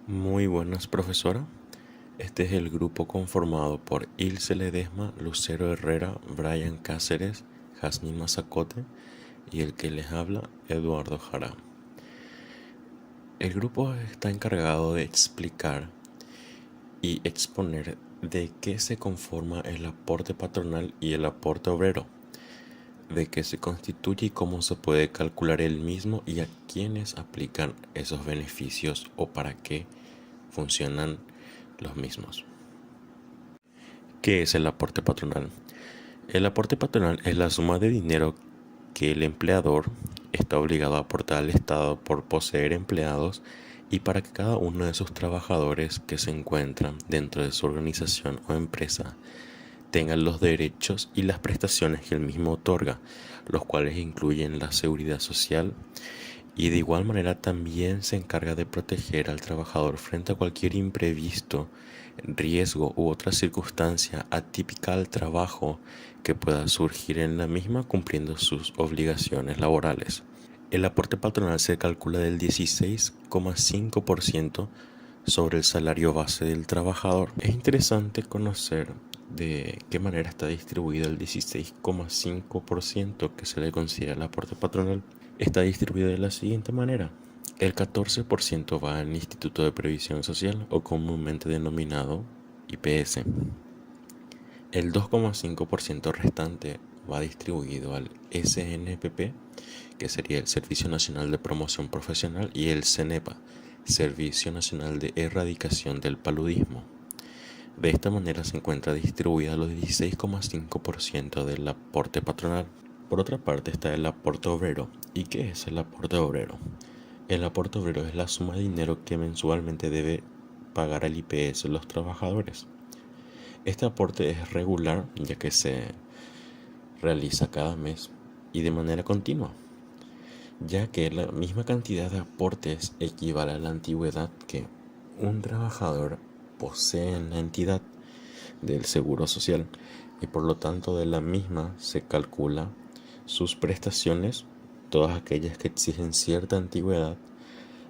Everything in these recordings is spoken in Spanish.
Muy buenas, profesora. Este es el grupo conformado por Ilse Ledesma, Lucero Herrera, Brian Cáceres, Jazmín Mazacote y el que les habla, Eduardo Jara. El grupo está encargado de explicar y exponer de qué se conforma el aporte patronal y el aporte obrero, de qué se constituye y cómo se puede calcular el mismo y a quiénes aplican esos beneficios o para qué funcionan los mismos. ¿Qué es el aporte patronal? El aporte patronal es la suma de dinero que el empleador está obligado a aportar al Estado por poseer empleados y para que cada uno de sus trabajadores que se encuentran dentro de su organización o empresa tengan los derechos y las prestaciones que el mismo otorga, los cuales incluyen la seguridad social, y de igual manera también se encarga de proteger al trabajador frente a cualquier imprevisto, riesgo u otra circunstancia atípica al trabajo que pueda surgir en la misma cumpliendo sus obligaciones laborales. El aporte patronal se calcula del 16,5% sobre el salario base del trabajador. Es interesante conocer de qué manera está distribuido el 16,5% que se le considera el aporte patronal. Está distribuido de la siguiente manera. El 14% va al Instituto de Previsión Social o comúnmente denominado IPS. El 2,5% restante va distribuido al SNPP, que sería el Servicio Nacional de Promoción Profesional, y el CENEPA, Servicio Nacional de Erradicación del Paludismo. De esta manera se encuentra distribuida los 16,5% del aporte patronal. Por otra parte está el aporte obrero. ¿Y qué es el aporte obrero? El aporte obrero es la suma de dinero que mensualmente debe pagar al IPS los trabajadores. Este aporte es regular ya que se realiza cada mes y de manera continua, ya que la misma cantidad de aportes equivale a la antigüedad que un trabajador posee en la entidad del Seguro Social y por lo tanto de la misma se calcula sus prestaciones, todas aquellas que exigen cierta antigüedad,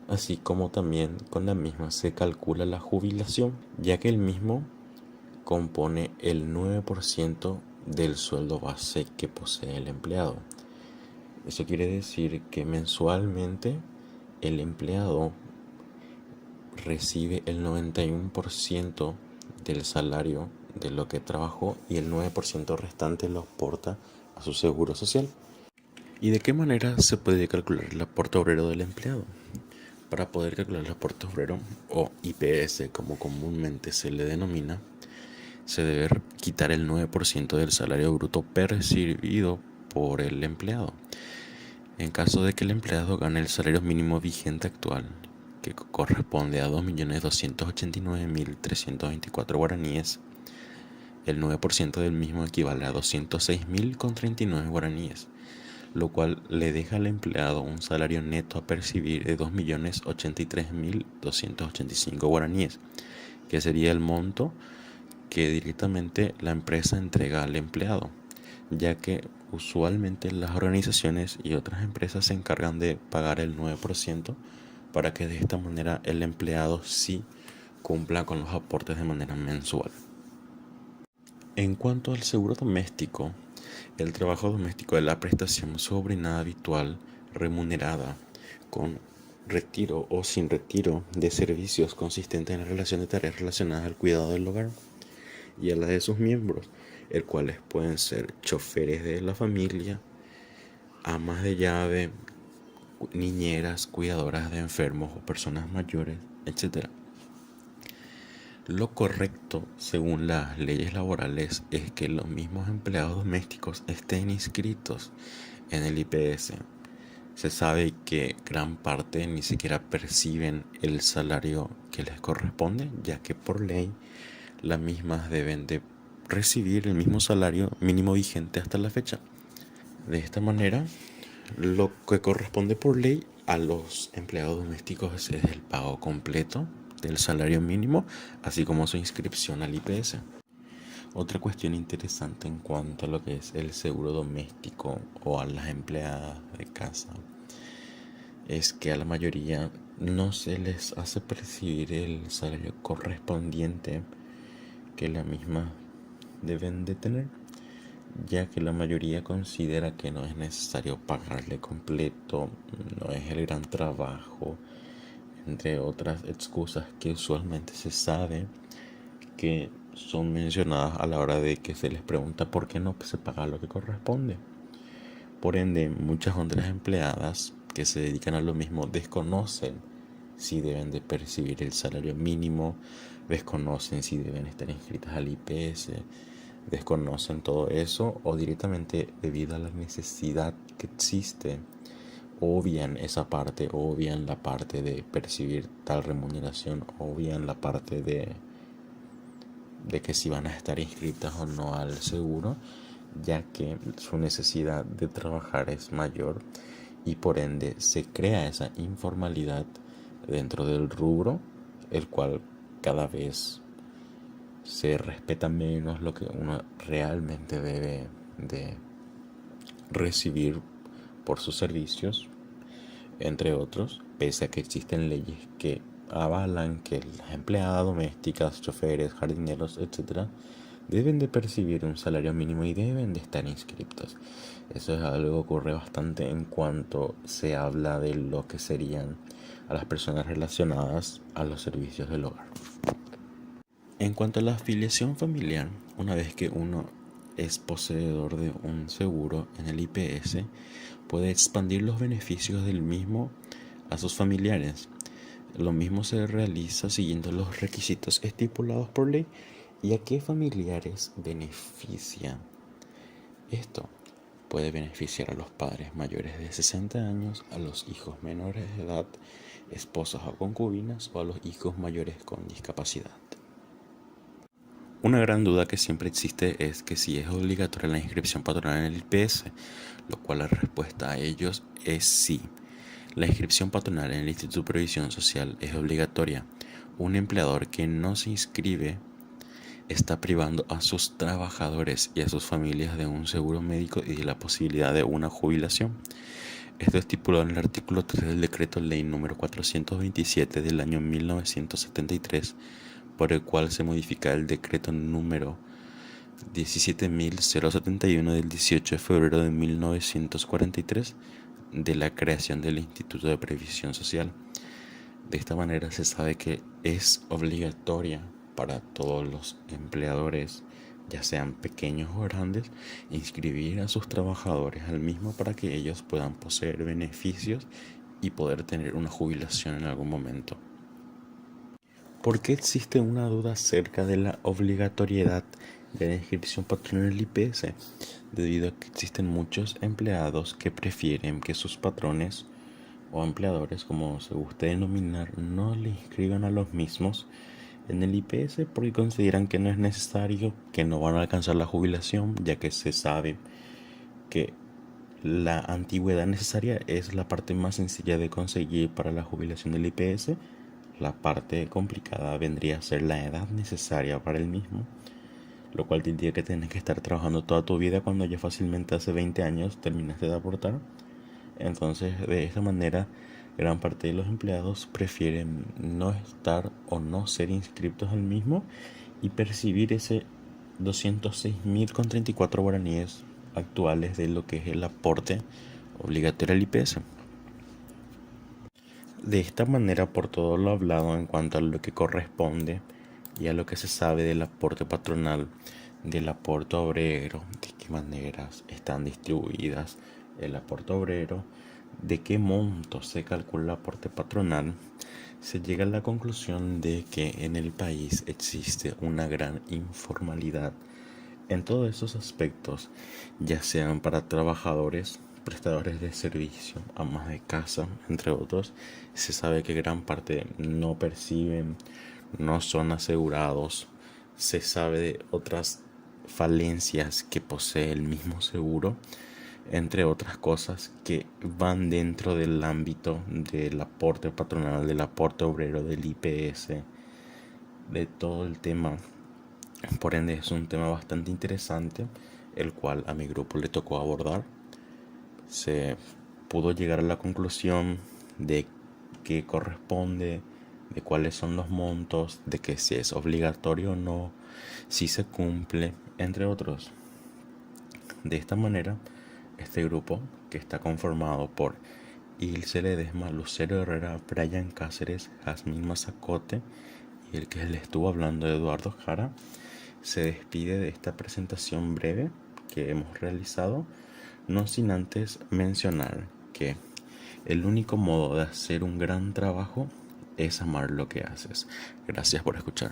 así como también con la misma se calcula la jubilación, ya que el mismo compone el 9% del sueldo base que posee el empleado. Eso quiere decir que mensualmente el empleado recibe el 91% del salario de lo que trabajó y el 9% restante lo aporta a su seguro social. ¿Y de qué manera se puede calcular el aporte obrero del empleado? Para poder calcular el aporte obrero, o IPS como comúnmente se le denomina, se debe quitar el 9% del salario bruto percibido por el empleado. En caso de que el empleado gane el salario mínimo vigente actual, que corresponde a 2.289.324 guaraníes, el 9% del mismo equivale a 206.039 guaraníes, lo cual le deja al empleado un salario neto a percibir de 2.083.285 guaraníes, que sería el monto que directamente la empresa entrega al empleado, ya que usualmente las organizaciones y otras empresas se encargan de pagar el 9% para que de esta manera el empleado sí cumpla con los aportes de manera mensual. En cuanto al seguro doméstico, el trabajo doméstico es la prestación subordinada habitual remunerada con retiro o sin retiro de servicios consistente en la relación de tareas relacionadas al cuidado del hogar y a la de sus miembros, el cuales pueden ser choferes de la familia, amas de llave, niñeras, cuidadoras de enfermos o personas mayores, etc. Lo correcto, según las leyes laborales, es que los mismos empleados domésticos estén inscritos en el IPS. Se sabe que gran parte ni siquiera perciben el salario que les corresponde, ya que por ley las mismas deben de recibir el mismo salario mínimo vigente hasta la fecha. De esta manera, lo que corresponde por ley a los empleados domésticos es el pago completo del salario mínimo, así como su inscripción al IPS. Otra cuestión interesante en cuanto a lo que es el seguro doméstico o a las empleadas de casa es que a la mayoría no se les hace percibir el salario correspondiente que la misma deben de tener, ya que la mayoría considera que no es necesario pagarle completo, no es el gran trabajo, entre otras excusas que usualmente se sabe que son mencionadas a la hora de que se les pregunta por qué no se paga lo que corresponde. Por ende, muchas otras empleadas que se dedican a lo mismo desconocen si deben de percibir el salario mínimo, desconocen si deben estar inscritas al IPS, desconocen todo eso o directamente debido a la necesidad que existe obvian esa parte, obvian la parte de percibir tal remuneración, obvian la parte de que si van a estar inscritas o no al seguro, ya que su necesidad de trabajar es mayor y por ende se crea esa informalidad dentro del rubro, el cual cada vez se respeta menos lo que uno realmente debe de recibir por sus servicios, entre otros, pese a que existen leyes que avalan que las empleadas domésticas, choferes, jardineros, etc., deben de percibir un salario mínimo y deben de estar inscritos. Eso es algo que ocurre bastante en cuanto se habla de lo que serían a las personas relacionadas a los servicios del hogar. En cuanto a la afiliación familiar, una vez que uno es poseedor de un seguro en el IPS, puede expandir los beneficios del mismo a sus familiares. Lo mismo se realiza siguiendo los requisitos estipulados por ley. ¿Y a qué familiares beneficia esto? Puede beneficiar a los padres mayores de 60 años, a los hijos menores de edad, esposas o concubinas o a los hijos mayores con discapacidad. Una gran duda que siempre existe es que si es obligatoria la inscripción patronal en el IPS, lo cual la respuesta a ellos es sí. La inscripción patronal en el Instituto de Previsión Social es obligatoria. Un empleador que no se inscribe está privando a sus trabajadores y a sus familias de un seguro médico y de la posibilidad de una jubilación. Esto estipulado en el artículo 3 del decreto ley número 427 del año 1973, por el cual se modifica el decreto número 17.071 del 18 de febrero de 1943 de la creación del Instituto de Previsión Social. De esta manera se sabe que es obligatoria para todos los empleadores, ya sean pequeños o grandes, inscribir a sus trabajadores al mismo para que ellos puedan poseer beneficios y poder tener una jubilación en algún momento. ¿Por qué existe una duda acerca de la obligatoriedad de la inscripción patronal en el IPS? Debido a que existen muchos empleados que prefieren que sus patrones o empleadores, como se guste denominar, no le inscriban a los mismos en el IPS porque consideran que no es necesario, que no van a alcanzar la jubilación, ya que se sabe que la antigüedad necesaria es la parte más sencilla de conseguir para la jubilación del IPS. La parte complicada vendría a ser la edad necesaria para el mismo, lo cual tendría que tener que estar trabajando toda tu vida cuando ya fácilmente hace 20 años terminaste de aportar. Entonces, de esta manera, gran parte de los empleados prefieren no estar o no ser inscritos al mismo y percibir ese 206.034 guaraníes actuales de lo que es el aporte obligatorio al IPS. De esta manera, por todo lo hablado en cuanto a lo que corresponde y a lo que se sabe del aporte patronal, del aporte obrero, de qué maneras están distribuidas el aporte obrero, de qué monto se calcula el aporte patronal, se llega a la conclusión de que en el país existe una gran informalidad en todos esos aspectos, ya sean para trabajadores, prestadores de servicio, amas de casa, entre otros. Se sabe que gran parte no perciben, no son asegurados. Se sabe de otras falencias que posee el mismo seguro, entre otras cosas que van dentro del ámbito del aporte patronal, del aporte obrero, del IPS, de todo el tema. Por ende es un tema bastante interesante, el cual a mi grupo le tocó abordar. Se pudo llegar a la conclusión de qué corresponde, de cuáles son los montos, de que si es obligatorio o no, si se cumple, entre otros. De esta manera, este grupo, que está conformado por Ilse Ledesma, Lucero Herrera, Brian Cáceres, Jazmín Mazacote y el que le estuvo hablando, Eduardo Jara, se despide de esta presentación breve que hemos realizado, no sin antes mencionar que el único modo de hacer un gran trabajo es amar lo que haces. Gracias por escuchar.